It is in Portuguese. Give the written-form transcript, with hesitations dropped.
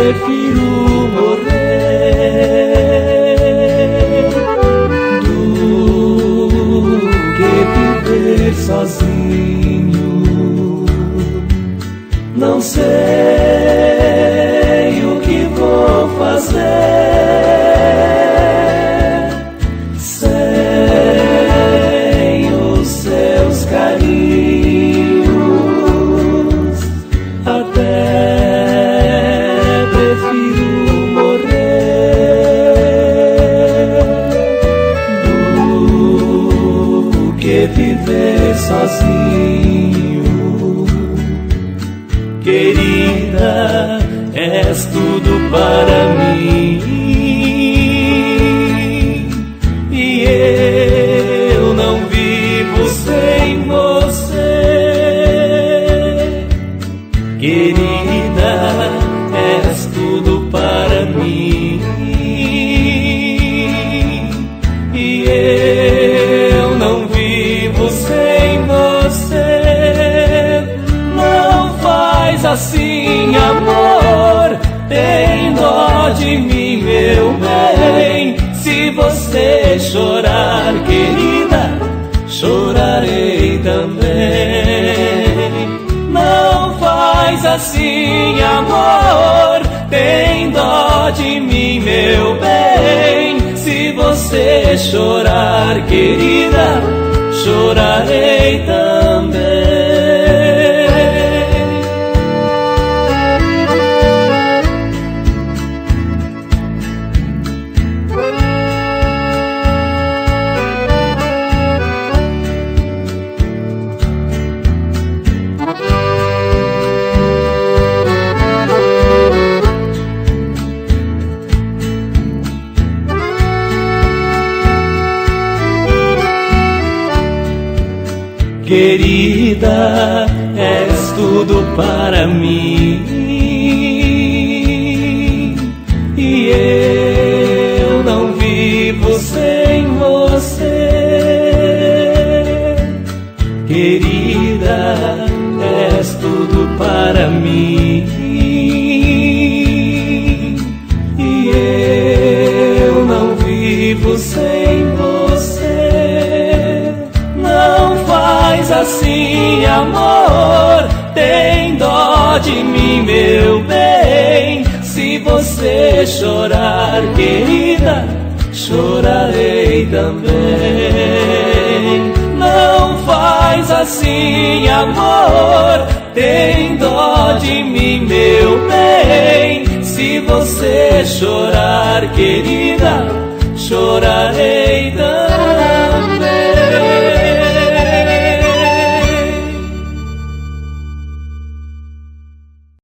prefiro morrer do que viver sozinho. Não sei o que vou fazer sem os seus carinhos. Até prefiro morrer do que viver sozinho. Querida, és tudo para mim e eu não vivo sem você. Querida, és tudo para mim e eu não vivo sem você. Assim, amor, tem dó de mim, meu bem. Se você chorar, querida, chorarei também. Não faz assim, amor, tem dó de mim, meu bem. Se você chorar, querida, chorarei também. Querida, és tudo para mim e eu não vivo sem você. Querida, és tudo para mim e eu não vivo sem você. Não faz assim, amor, tem dó de mim, meu bem. Se você chorar, querida, chorarei também. Não faz assim, amor, tem dó de mim, meu bem. Se você chorar, querida, chorarei também.